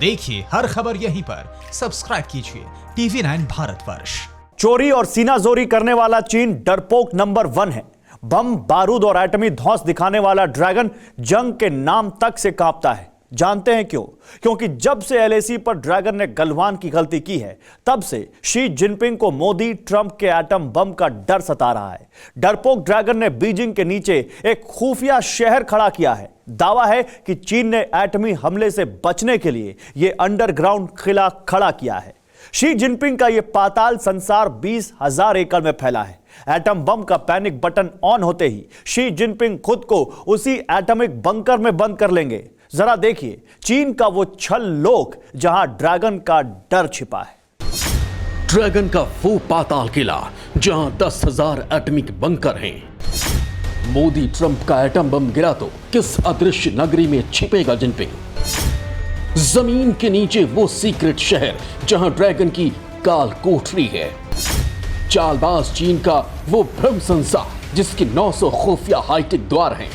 देखिए हर खबर यहीं पर, सब्सक्राइब कीजिए TV9 भारतवर्ष। चोरी और सीनाजोरी करने वाला चीन डरपोक नंबर 1 है। बम, बारूद और एटमी धौंस दिखाने वाला ड्रैगन जंग के नाम तक से कांपता है। जानते हैं क्यों? क्योंकि जब से LAC पर ड्रैगन ने गलवान की गलती की है, तब से शी जिनपिंग को मोदी ट्रंप के एटम बम का डर सता रहा है। डरपोक ड्रैगन ने बीजिंग के नीचे एक खुफिया शहर खड़ा किया है। दावा है कि चीन ने एटमी हमले से बचने के लिए यह अंडरग्राउंड किला खड़ा किया है। शी जिनपिंग का यह पाताल संसार 20,000 एकड़ में फैला है। एटम बम का पैनिक बटन ऑन होते ही शी जिनपिंग खुद को उसी एटॉमिक बंकर में बंद कर लेंगे। जरा देखिए चीन का वो छल लोक जहां ड्रैगन का डर छिपा है। ड्रैगन का वो पाताल किला जहां 10,000 एटॉमिक बंकर हैं। मोदी ट्रंप का एटम बम गिरा तो किस अदृश्य नगरी में छिपेगा जिनपिंग? जमीन के नीचे वो सीक्रेट शहर जहां ड्रैगन की काल कोठरी है। चालबाज चीन का वो भ्रम संसार जिसके 900 खुफिया हाईटेक द्वार हैं।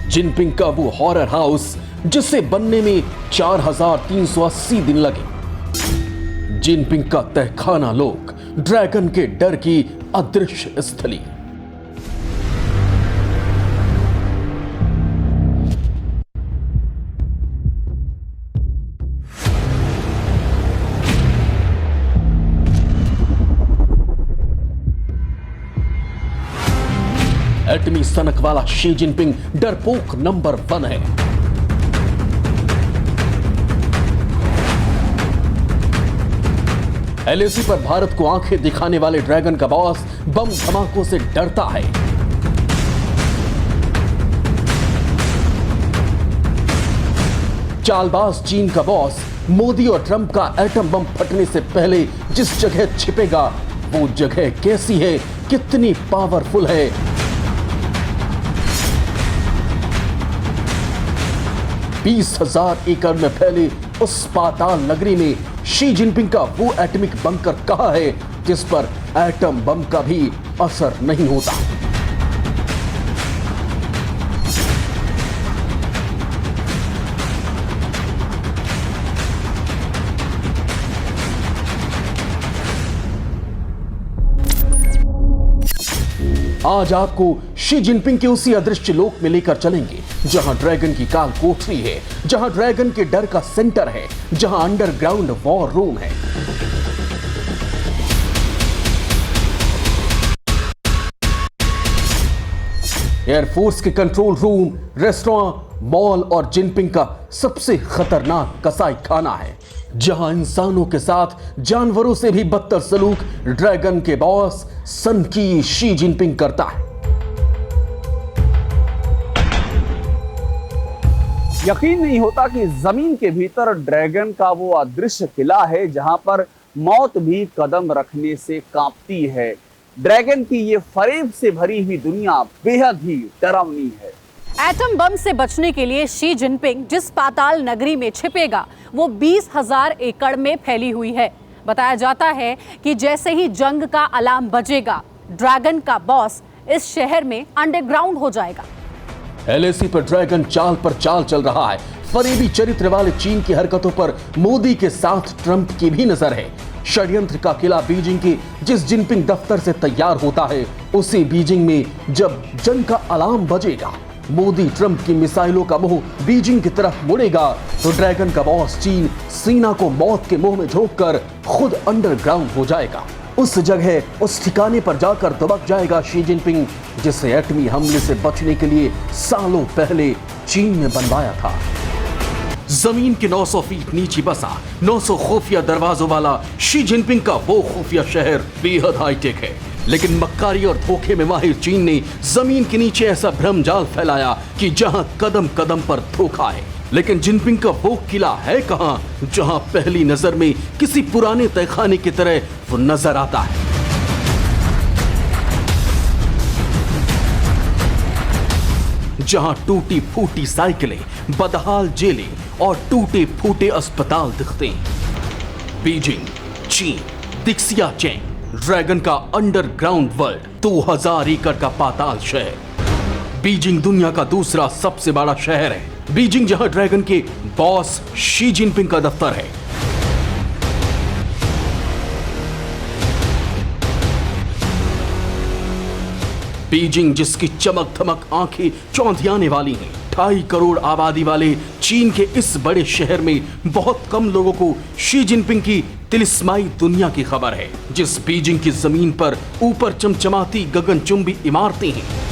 जिनपिंग का वो हॉरर हाउस जिसे बनने में 4,380 दिन लगे। जिनपिंग का तहखाना लोक, ड्रैगन के डर की अदृश्य स्थली। एटमी सनक वाला शी जिनपिंग डरपोक नंबर 1 है। LAC पर भारत को आंखें दिखाने वाले ड्रैगन का बॉस बम धमाकों से डरता है। चालबाज चीन का बॉस मोदी और ट्रंप का एटम बम फटने से पहले जिस जगह छिपेगा, वो जगह कैसी है, कितनी पावरफुल है? 20,000 एकड़ में फैले उस पाताल नगरी में शी जिनपिंग का वो एटॉमिक बंकर कहां है जिस पर एटम बम का भी असर नहीं होता? आज आपको शी जिनपिंग के उसी अदृश्य लोक में लेकर चलेंगे जहां ड्रैगन की काल कोठरी है, जहां ड्रैगन के डर का सेंटर है, जहां अंडरग्राउंड वॉर रूम है। एयरफोर्स के कंट्रोल रूम, रेस्टोरेंट, मॉल और जिनपिंग का सबसे खतरनाक कसाई खाना है, जहां इंसानों के साथ जानवरों से भी बदतर सलूक ड्रैगन के बॉस सन की शी जिनपिंग करता है। यकीन नहीं होता कि जमीन के भीतर ड्रैगन का वो अदृश्य किला है जहां पर मौत भी कदम रखने से कांपती है। ड्रैगन की ये फरेब से भरी हुई दुनिया बेहद ही डरावनी है। एटम बम से बचने के लिए शी जिनपिंग जिस पाताल नगरी में छिपेगा, वो 20,000 एकड़ में फैली हुई है। बताया जाता है कि जैसे ही जंग का अलार्म बजेगा, ड्रैगन का बॉस इस शहर में अंडरग्राउंड हो जाएगा। LAC पर ड्रैगन चाल पर चाल चल रहा है। फरेबी चरित्र वाले चीन की हरकतों पर मोदी के साथ ट्रंप की भी नजर है। षड्यंत्र का किला बीजिंग के जिस जिनपिंग दफ्तर से तैयार होता है, उसी बीजिंग में जब जंग का अलार्म बजेगा, मोदी ट्रंप की मिसाइलों का मुंह बीजिंग की तरफ मुड़ेगा, तो ड्रैगन का बॉस चीन सीना को मौत के मुंह में झोंककर खुद अंडरग्राउंड हो जाएगा। उस जगह, उस ठिकाने पर जाकर दबक जाएगा शी जिनपिंग, जिसे एटमी हमले से बचने के लिए सालों पहले चीन ने बनवाया था। जमीन के 900 फीट नीचे बसा 900 खुफिया दरवाजों वाला शी जिनपिंग का वो खुफिया शहर बेहद हाईटेक है। लेकिन मक्कारी और धोखे में माहिर चीन ने जमीन के नीचे ऐसा भ्रमजाल फैलाया कि जहां कदम कदम पर धोखा है। लेकिन जिनपिंग का वो किला है कहां जहां पहली नजर में किसी पुराने तहखाने की तरह वो नजर आता है? जहां टूटी फूटी साइकिलें, बदहाल जेलें और टूटे फूटे अस्पताल दिखते हैं। बीजिंग, चीन, दिक्सिया चैंग, ड्रैगन का अंडरग्राउंड वर्ल्ड, 2000 एकड़ का पाताल शहर। बीजिंग दुनिया का दूसरा सबसे बड़ा शहर है। बीजिंग जहां ड्रैगन के बॉस शी जिनपिंग का दफ्तर है, बीजिंग जिसकी चमक धमक आंखें चौंधियाने वाली हैं। 2.5 करोड़ आबादी वाले चीन के इस बड़े शहर में बहुत कम लोगों को शी जिनपिंग की तिलिस्माई दुनिया की खबर है। जिस बीजिंग की जमीन पर ऊपर चमचमाती गगनचुंबी इमारतें हैं,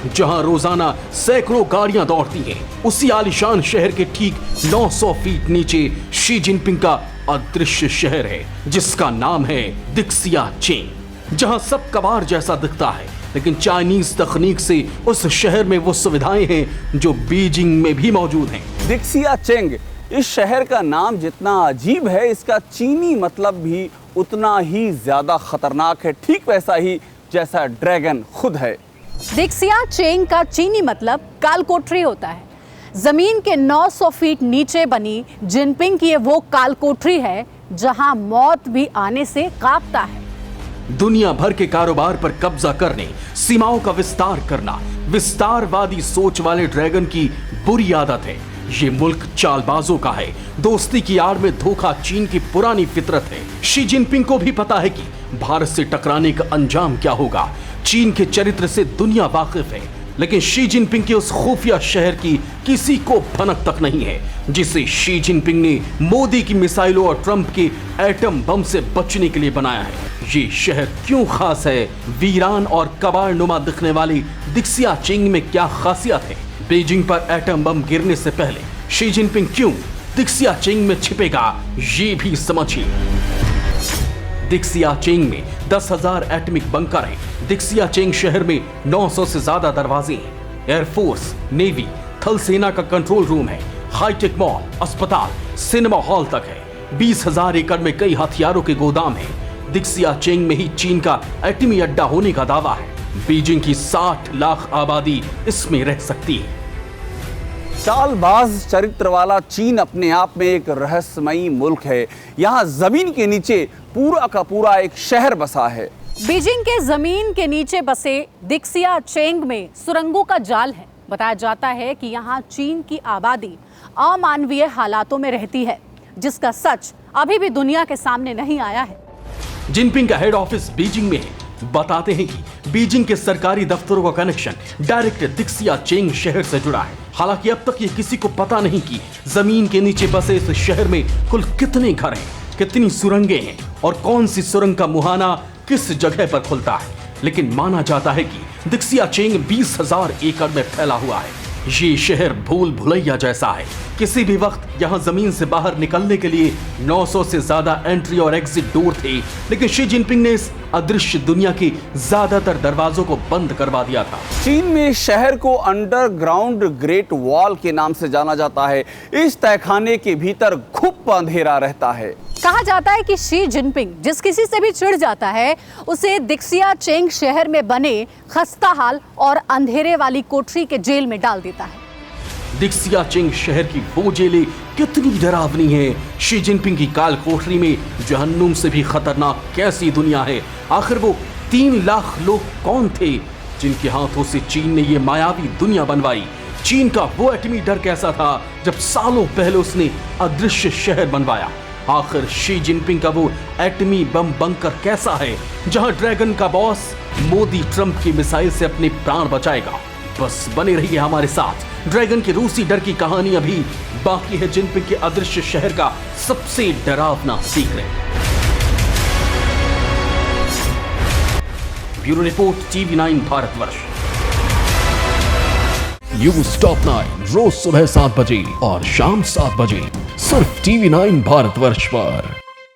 जहां रोजाना सैकड़ों गाड़ियां दौड़ती हैं, उसी आलीशान शहर के ठीक 900 फीट नीचे शी जिनपिंग का अदृश्य शहर है, जिसका नाम है दिक्सिया चेंग। जहां सब कबाड़ जैसा दिखता है, लेकिन चाइनीज तकनीक से उस शहर में वो सुविधाएं हैं जो बीजिंग में भी मौजूद हैं। दिक्सिया चेंग, इस शहर का नाम जितना अजीब है, इसका चीनी मतलब भी उतना ही ज्यादा खतरनाक है, ठीक वैसा ही जैसा ड्रैगन खुद है। दिक्सिया चेंग का चीनी मतलब कालकोठरी होता है। जमीन के 900 फीट नीचे बनी जिनपिंग की ये वो कालकोठरी है जहां मौत भी आने से कांपता है। दुनिया भर के कारोबार पर कब्जा करने, सीमाओं का विस्तार करना, विस्तारवादी सोच वाले ड्रैगन की बुरी आदत है। ये मुल्क चालबाजों का है, दोस्ती की आड़ में धोखा चीन की पुरानी फितरत है। शी जिनपिंग को भी पता है कि भारत से टकराने का अंजाम क्या होगा। चीन के चरित्र से दुनिया वाकिफ है, लेकिन शी जिनपिंग के उस खुफिया शहर की किसी को भनक तक नहीं है, जिसे शी जिनपिंग ने मोदी की मिसाइलों और ट्रंप के एटम बम से बचने के लिए बनाया है। ये शहर क्यों खास है? वीरान और कबाड़ नुमा दिखने वाली दिक्सिया चेंग में क्या खासियत है? बीजिंग पर एटम बम गिरने से पहले शी जिनपिंग क्यों दिक्सिया चेंग में छिपेगा, ये भी समझिए। दिक्सिया चेंग में 10,000 एटमिक बंकर हैं। दिक्सिया चेंग शहर में 900 से ज्यादा दरवाजे हैं। एयरफोर्स, नेवी, थल सेना का कंट्रोल रूम है। हाईटेक मॉल, अस्पताल, सिनेमा हॉल तक है। 20,000 एकड़ में कई हथियारों के गोदाम हैं। दिक्सिया चेंग में ही चीन का एटमी अड्डा होने का दावा है। बीजिंग की 60 लाख आबादी इसमें रह सकती है। चालबाज चरित्र वाला चीन अपने आप में एक रहस्यमयी मुल्क है। यहाँ जमीन के नीचे पूरा का पूरा एक शहर बसा है। बीजिंग के जमीन के नीचे बसे दिक्सिया चेंग में सुरंगों का जाल है। बताया जाता है कि यहाँ चीन की आबादी अमानवीय हालातों में रहती है, जिसका सच अभी भी दुनिया के सामने नहीं आया है। जिनपिंग का हेड ऑफिस बीजिंग में है। बताते हैं कि बीजिंग के सरकारी दफ्तरों का कनेक्शन डायरेक्ट दिक्सिया चेंग शहर से जुड़ा है। हालांकि अब तक ये किसी को पता नहीं कि जमीन के नीचे बसे इस शहर में कुल कितने घर हैं, कितनी सुरंगें हैं और कौन सी सुरंग का मुहाना किस जगह पर खुलता है। लेकिन माना जाता है कि दिक्सिया चेंग 20,000 एकड़ में फैला हुआ है। ये शहर भूल भुलैया जैसा है। किसी भी वक्त यहाँ जमीन से बाहर निकलने के लिए 900 से ज्यादा एंट्री और एग्जिट डोर थे, लेकिन शी जिनपिंग ने इस अदृश्य दुनिया के ज्यादातर दरवाजों को बंद करवा दिया था। चीन में शहर को अंडरग्राउंड ग्रेट वॉल के नाम से जाना जाता है। इस तहखाने के भीतर घुप अंधेरा रहता है। कहा जाता है कि शी जिनपिंग जिस किसी से भी चिढ़ जाता है, उसे दिक्सिया चेंग शहर में बने खस्ताहाल और अंधेरे वाली कोठरी के जेल में डाल देता है। दिक्सिया चेंग शहर की वो जेलें कितनी डरावनी है। शी जिनपिंग की काल कोठरी में जहन्नुम से भी खतरनाक कैसी दुनिया है। आखिर वो 3 लाख लोग कौन थे जिनके हाथों से चीन ने ये मायावी दुनिया बनवाई? चीन का वो एटमी डर कैसा था जब सालों पहले उसने अदृश्य शहर बनवाया? आखिर शी जिनपिंग का वो एटमी बम बंकर कैसा है जहां ड्रैगन का बॉस मोदी ट्रंप की मिसाइल से अपने प्राण बचाएगा? बस बने रहिए हमारे साथ। ड्रैगन की रूसी डर की कहानी अभी बाकी है। जिनपिंग के अदृश्य शहर का सबसे डरावना secret. Bureau report, TV9 Bharatvarsh. News top 9 रोज सुबह 7 बजे और शाम 7 बजे सिर्फ TV9 भारतवर्ष पर।